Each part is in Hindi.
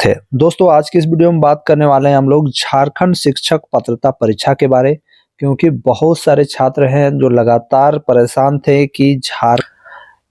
थे। दोस्तों आज की इस वीडियो में बात करने वाले हैं हम लोग झारखंड शिक्षक पात्रता परीक्षा के बारे, क्योंकि बहुत सारे छात्र हैं जो लगातार परेशान थे कि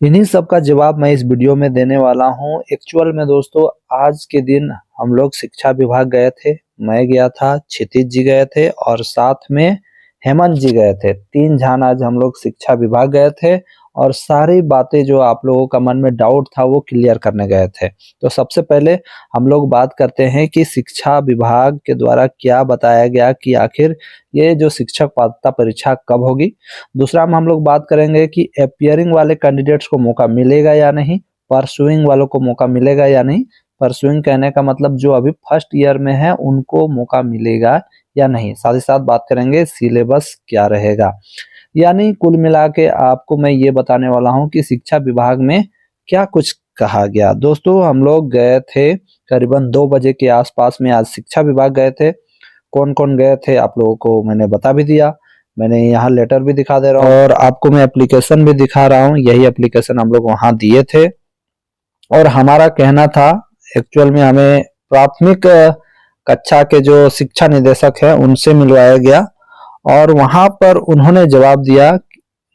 इन्हीं सब का जवाब मैं इस वीडियो में देने वाला हूं। एक्चुअल में दोस्तों आज के दिन हम लोग शिक्षा विभाग गए थे, मैं गया था, क्षितिज जी गए थे और साथ में हेमंत जी गए थे। 3 जन आज हम लोग शिक्षा विभाग गए थे और सारी बातें जो आप लोगों का मन में डाउट था वो क्लियर करने गए थे। तो सबसे पहले हम लोग बात करते हैं कि शिक्षा विभाग के द्वारा क्या बताया गया कि आखिर ये जो शिक्षक पात्रता परीक्षा कब होगी। दूसरा में हम लोग बात करेंगे कि अपियरिंग वाले कैंडिडेट्स को मौका मिलेगा या नहीं, परसुइंग वालों को मौका मिलेगा या नहीं। परसुइंग कहने का मतलब जो अभी फर्स्ट ईयर में है उनको मौका मिलेगा या नहीं। साथ ही साथ बात करेंगे सिलेबस क्या रहेगा। यानी कुल मिला के आपको मैं ये बताने वाला हूँ कि शिक्षा विभाग में क्या कुछ कहा गया। दोस्तों हम लोग गए थे करीबन 2 बजे के आसपास में, आज शिक्षा विभाग गए थे। कौन कौन गए थे आप लोगों को मैंने बता भी दिया, मैंने यहाँ लेटर भी दिखा दे रहा हूँ और आपको मैं एप्लीकेशन भी दिखा रहा हूँ। यही एप्लीकेशन हम लोग वहाँ दिए थे और हमारा कहना था, एक्चुअल में हमें प्राथमिक कक्षा के जो शिक्षा निदेशक है उनसे मिलवाया गया और वहां पर उन्होंने जवाब दिया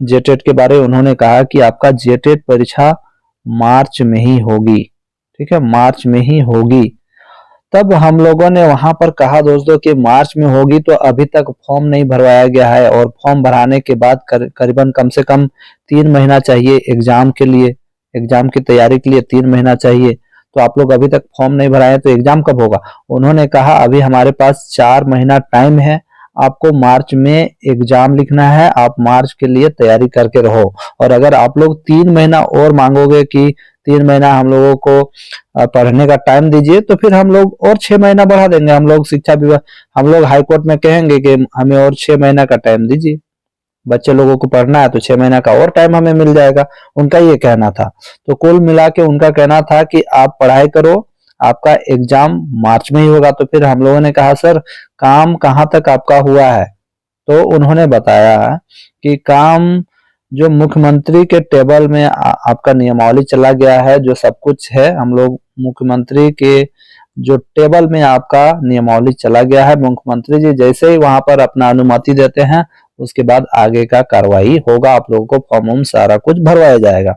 जेटेट के बारे। उन्होंने कहा कि आपका जेटेट परीक्षा मार्च में ही होगी, ठीक है, मार्च में ही होगी। तब हम लोगों ने वहां पर कहा दोस्तों कि मार्च में होगी तो अभी तक फॉर्म नहीं भरवाया गया है और फॉर्म भराने के बाद करीबन कम से कम 3 महीना चाहिए एग्जाम के लिए, एग्जाम की तैयारी के लिए 3 महीना चाहिए। तो आप लोग अभी तक फॉर्म नहीं भराए तो एग्जाम कब होगा। उन्होंने कहा अभी हमारे पास 4 महीना टाइम है, आपको मार्च में एग्जाम लिखना है, आप मार्च के लिए तैयारी करके रहो। और अगर आप लोग 3 महीना और मांगोगे कि 3 महीना हम लोगों को पढ़ने का टाइम दीजिए तो फिर हम लोग और 6 महीना बढ़ा देंगे। हम लोग शिक्षा विभाग, हम लोग हाईकोर्ट में कहेंगे कि हमें और 6 महीना का टाइम दीजिए, बच्चे लोगों को पढ़ना है तो 6 महीना का और टाइम हमें मिल जाएगा। उनका ये कहना था। तो कुल मिला के उनका कहना था कि आप पढ़ाई करो, आपका एग्जाम मार्च में ही होगा। तो फिर हम लोगों ने कहा सर काम कहाँ तक आपका हुआ है। तो उन्होंने बताया कि काम जो मुख्यमंत्री के टेबल में आपका नियमावली चला गया है, जो सब कुछ है, हम लोग मुख्यमंत्री के जो टेबल में आपका नियमावली चला गया है, मुख्यमंत्री जी जैसे ही वहां पर अपना अनुमति देते हैं उसके बाद आगे का कार्रवाई होगा, आप लोगों को फॉर्म सारा कुछ भरवाया जाएगा।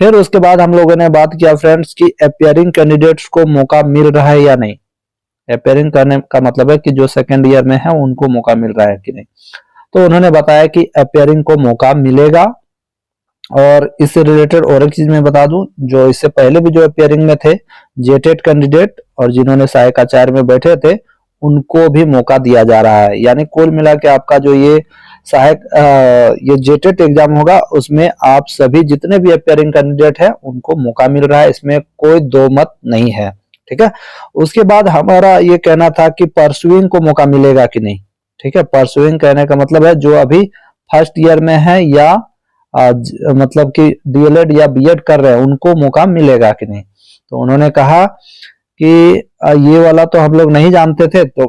फिर उसके बाद हम लोगों ने बात किया फ्रेंड्स कि अपियरिंग कैंडिडेट्स को मौका मिल रहा है या नहीं। अपियरिंग करने का मतलब है कि जो सेकंड ईयर में है उनको मौका मिल रहा है कि नहीं। तो उन्होंने बताया कि अपियरिंग को मौका मिलेगा। और इससे रिलेटेड और एक चीज मैं बता दूं, जो इससे पहले भी जो अपियरिंग में थे जेटेट कैंडिडेट और जिन्होंने सहायक आचार्य में बैठे थे उनको भी मौका दिया जा रहा है। यानी कुल मिला के आपका जो ये सहायक ये जेटेट एग्जाम होगा उसमें आप सभी जितने भी अपियरिंग कैंडिडेट है उनको मौका मिल रहा है, इसमें कोई दो मत नहीं है, ठीक है। उसके बाद हमारा ये कहना था कि परसुइंग को मौका मिलेगा कि नहीं, ठीक है। परसुइंग कहने का मतलब है जो अभी फर्स्ट ईयर में है या मतलब कि डीएलएड या बीएड कर रहे हैं उनको मौका मिलेगा कि नहीं। तो उन्होंने कहा कि ये वाला तो हम लोग नहीं जानते थे। तो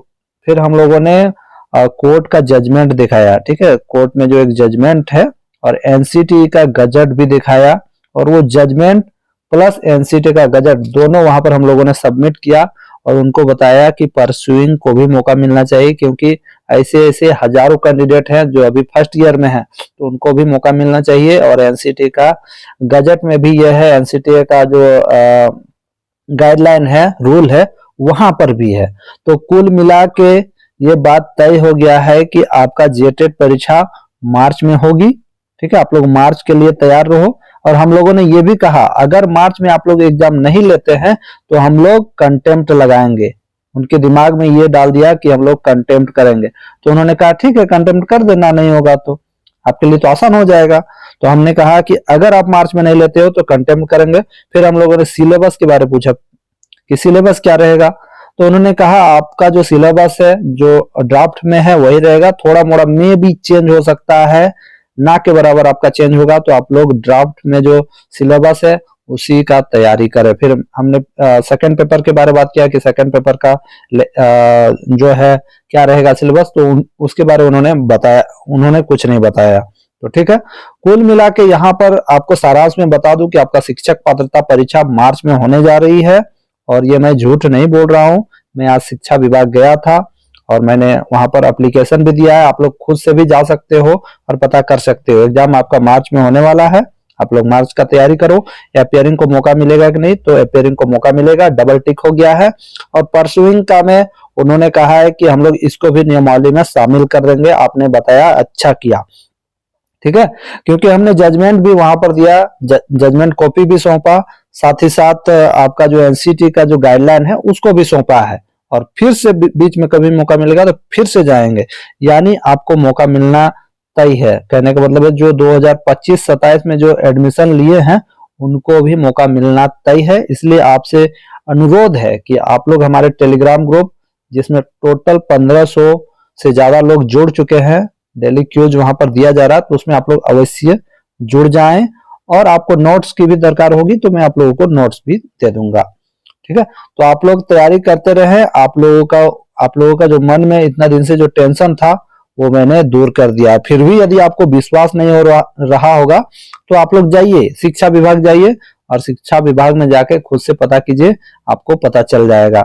फिर हम लोगों ने कोर्ट का जजमेंट दिखाया, ठीक है, कोर्ट में जो एक जजमेंट है और एनसीटी का गजट भी दिखाया और वो जजमेंट प्लस एनसीटी का गजट दोनों वहां पर हम लोगों ने सबमिट किया और उनको बताया कि परसुइंग को भी मौका मिलना चाहिए, क्योंकि ऐसे ऐसे हजारों कैंडिडेट हैं जो अभी फर्स्ट ईयर में हैं तो उनको भी मौका मिलना चाहिए। और एनसीटी का गजट में भी यह है, एनसीटी का जो गाइडलाइन है, रूल है, वहां पर भी है। तो कुल मिला के ये बात तय हो गया है कि आपका जेटेट परीक्षा मार्च में होगी, ठीक है। आप लोग मार्च के लिए तैयार रहो। और हम लोगों ने ये भी कहा अगर मार्च में आप लोग एग्जाम नहीं लेते हैं तो हम लोग कंटेम्प्ट लगाएंगे। उनके दिमाग में ये डाल दिया कि हम लोग कंटेम्प्ट करेंगे। तो उन्होंने कहा ठीक है कंटेम्प्ट कर देना, नहीं होगा तो आपके लिए तो आसान हो जाएगा। तो हमने कहा कि अगर आप मार्च में नहीं लेते हो तो कंटेम्प्ट करेंगे। फिर हम लोगों ने सिलेबस के बारे में पूछा कि सिलेबस क्या रहेगा। तो उन्होंने कहा आपका जो सिलेबस है जो ड्राफ्ट में है वही रहेगा, थोड़ा मोड़ा में भी चेंज हो सकता है, ना के बराबर आपका चेंज होगा। तो आप लोग ड्राफ्ट में जो सिलेबस है उसी का तैयारी करें। फिर हमने सेकंड पेपर के बारे में बात किया कि सेकंड पेपर का जो है क्या रहेगा सिलेबस, तो उसके बारे में उन्होंने बताया, उन्होंने कुछ नहीं बताया। तो ठीक है, कुल मिला के यहाँ पर आपको सारांश में बता दूं कि आपका शिक्षक पात्रता परीक्षा मार्च में होने जा रही है और ये मैं झूठ नहीं बोल रहा हूँ। मैं आज शिक्षा विभाग गया था और मैंने वहां पर एप्लीकेशन भी दिया है। आप लोग खुद से भी जा सकते हो और पता कर सकते हो। एग्जाम आपका मार्च में होने वाला है, आप लोग मार्च का तैयारी करो। अपियरिंग को मौका मिलेगा कि नहीं, तो अपियरिंग को मौका मिलेगा, डबल टिक हो गया है। और परसुइंग का में उन्होंने कहा है कि हम लोग इसको भी नियमावली में शामिल कर देंगे। आपने बताया, अच्छा किया, ठीक है, क्योंकि हमने जजमेंट भी वहां पर दिया, जजमेंट कॉपी भी सौंपा, साथ ही साथ आपका जो एनसीटी का जो गाइडलाइन है उसको भी सौंपा है। और फिर से बीच में कभी मौका मिलेगा तो फिर से जाएंगे, यानी आपको मौका मिलना तय है। कहने का मतलब है जो 2025-27 में जो एडमिशन लिए हैं उनको भी मौका मिलना तय है। इसलिए आपसे अनुरोध है कि आप लोग हमारे टेलीग्राम ग्रुप, जिसमें टोटल 1500 से ज्यादा लोग जुड़ चुके हैं, डेली क्यूज वहां पर दिया जा रहा है, तो उसमें आप लोग अवश्य जुड़ जाएं। और आपको नोट्स की भी दरकार होगी तो मैं आप लोगों को नोट्स भी दे दूंगा, ठीक है। तो आप लोग तैयारी करते रहे। आप लोगों का जो मन में इतना दिन से जो टेंशन था वो मैंने दूर कर दिया। फिर भी यदि आपको विश्वास नहीं हो रहा होगा तो आप लोग जाइए, शिक्षा विभाग जाइए और शिक्षा विभाग में जाके खुद से पता कीजिए, आपको पता चल जाएगा।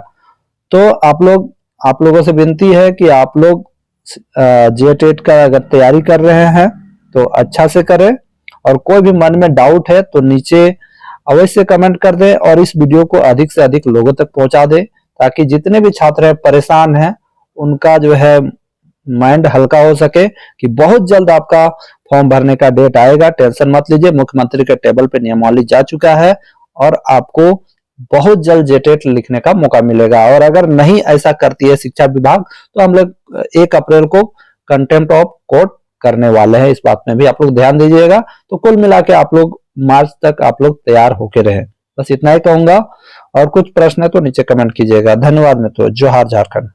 तो आप लोगों से विनती है कि आप लोग जेटेट का अगर तैयारी कर रहे हैं तो अच्छा से करें, और कोई भी मन में डाउट है तो नीचे अवश्य कमेंट कर दें और इस वीडियो को अधिक से अधिक लोगों तक पहुंचा दें, ताकि जितने भी छात्र परेशान हैं उनका जो है माइंड हल्का हो सके कि बहुत जल्द आपका फॉर्म भरने का डेट आएगा। टेंशन मत लीजिए, मुख्यमंत्री के टेबल पे नियमावली जा चुका है और आपको बहुत जल्द जेटेट लिखने का मौका मिलेगा। और अगर नहीं ऐसा करती है शिक्षा विभाग तो हम लोग 1 अप्रैल को कंटेम्प्ट ऑफ कोर्ट करने वाले हैं। इस बात में भी आप लोग ध्यान दीजिएगा। तो कुल मिला के आप लोग मार्च तक आप लोग तैयार होके रहे। बस इतना ही कहूंगा, और कुछ प्रश्न है तो नीचे कमेंट कीजिएगा। धन्यवाद मित्रों। जोहार झारखंड।